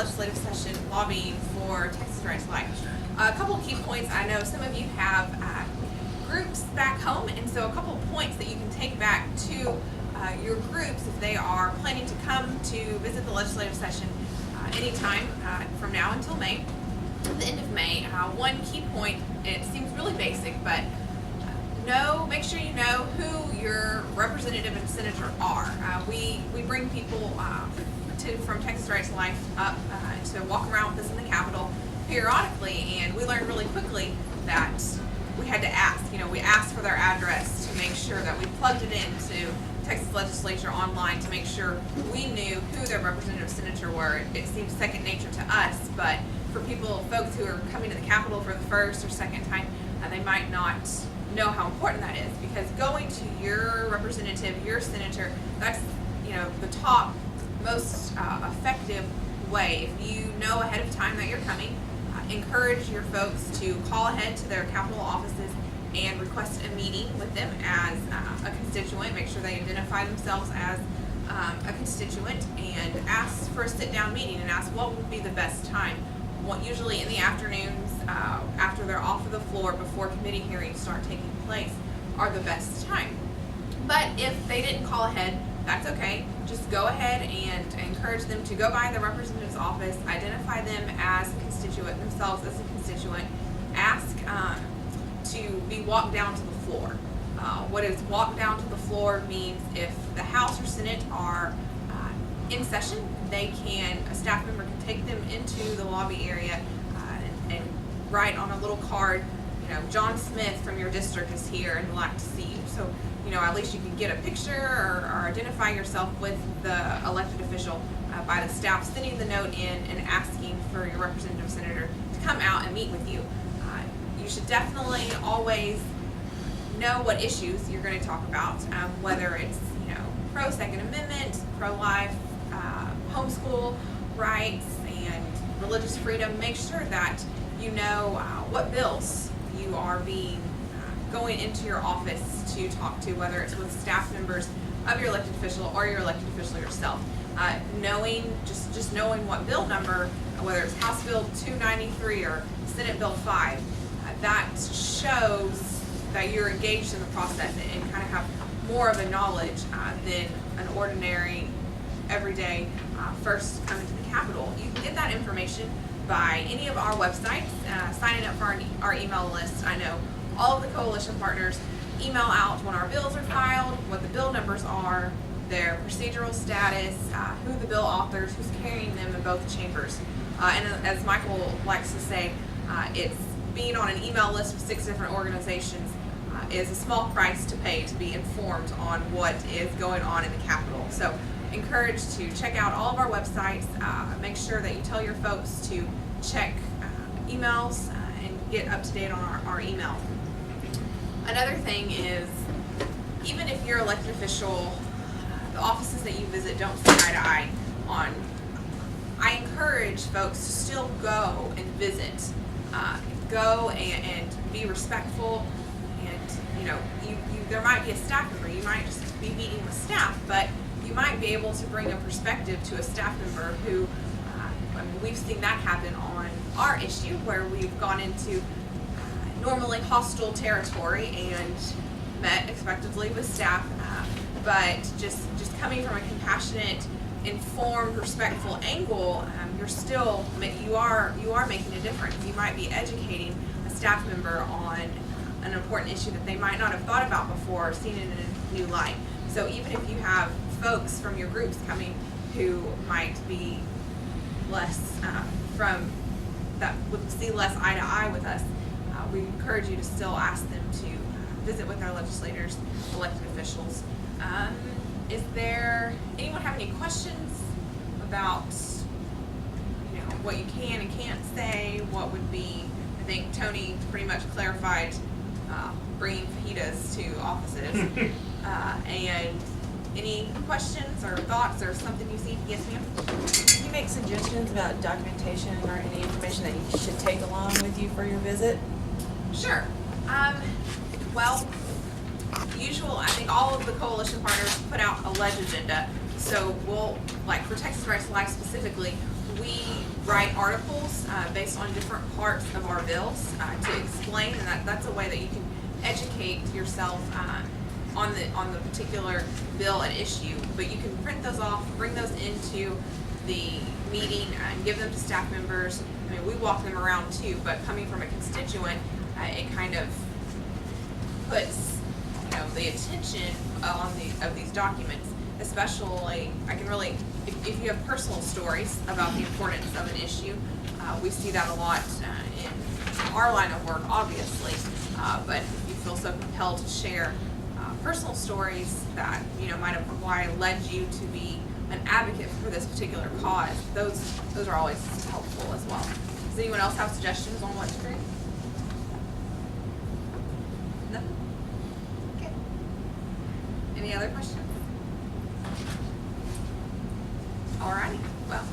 legislative session lobbying for Texas Rights Life. A couple of key points. I know some of you have groups back home, and so a couple of points that you can take back to your groups if they are planning to come to visit the legislative session anytime from now until May, the end of May. One key point, it seems really basic, but make sure you know who your representative and senator are. We bring people from Texas Rights Life up to walk around with us in the Capitol periodically, and we learned really quickly that we had to ask. We asked for their address to make sure that we plugged it into Texas Legislature online to make sure we knew who their representative senator were. It seems second nature to us, but for folks who are coming to the Capitol for the first or second time, they might not know how important that is, because going to your representative, your senator, that's the top most effective way. If you know ahead of time that you're coming, encourage your folks to call ahead to their Capitol offices and request a meeting with them as a constituent. Make sure they identify themselves as a constituent, and ask for a sit-down meeting and ask what would be the best time. Usually in the afternoons, after they're off of the floor, before committee hearings start taking place, are the best time. But if they didn't call ahead, that's okay. Just go ahead and encourage them to go by the representative's office, identify them as a constituent, themselves as a constituent, ask to be walked down to the floor. What is walk down to the floor means if the House or Senate are in session, a staff member can take them into the lobby area and write on a little card, John Smith from your district is here and would like to see you. So, at least you can get a picture or identify yourself with the elected official by the staff sending the note in and asking for your representative senator to come out and meet with you. You should definitely always know what issues you're going to talk about, whether it's pro-Second Amendment, pro-life, homeschool rights, and religious freedom. Make sure that you know what bills you are going into your office to talk to, whether it's with staff members of your elected official or your elected official yourself. Knowing what bill number, whether it's House Bill 293 or Senate Bill 5, that shows that you're engaged in the process and kind of have more of a knowledge than an ordinary, everyday first coming to the Capitol. You can get that information by any of our websites, signing up for our email list. I know all of the coalition partners email out when our bills are filed, what the bill numbers are, their procedural status, who the bill authors, who's carrying them in both chambers. And as Michael likes to say, it's being on an email list of 6 different organizations is a small price to pay to be informed on what is going on in the Capitol. So encouraged to check out all of our websites. Make sure that you tell your folks to check emails and get up to date on our email. Another thing is, even if you're elected official, the offices that you visit don't see eye to eye on. I encourage folks to still go and visit. Go and be respectful, and there might be a staff member. You might just be meeting with staff, but you might be able to bring a perspective to a staff member who, we've seen that happen on our issue, where we've gone into normally hostile territory and met expectedly with staff, but just coming from a compassionate, informed, respectful angle, you are making a difference. You might be educating a staff member on an important issue that they might not have thought about before, or seen it in a new light. So even if you have folks from your groups coming who might be less that would see less eye to eye with us, we encourage you to still ask them to visit with our legislators, elected officials. Is there anyone have any questions about what you can and can't say? What would be, I think Tony pretty much clarified bringing fajitas to offices. And any questions or thoughts or something you see? Yes, ma'am? Can you make suggestions about documentation or any information that you should take along with you for your visit? Sure. Well, I think all of the coalition partners put out a ledge agenda. So we'll, like for Texas Rights to Life specifically, we write articles based on different parts of our bills to explain, and that's a way that you can educate yourself on the particular bill at issue. But you can print those off, bring those into the meeting, and give them to staff members. I mean, we walk them around too, but coming from a constituent, it kind of puts the attention of these documents. Especially, I can really, if you have personal stories about the importance of an issue, we see that a lot in our line of work, obviously. But if you feel so compelled to share personal stories that might have why led you to be an advocate for this particular cause, those are always helpful as well. Does anyone else have suggestions on what to bring? No? Okay. Any other questions? Alrighty, well.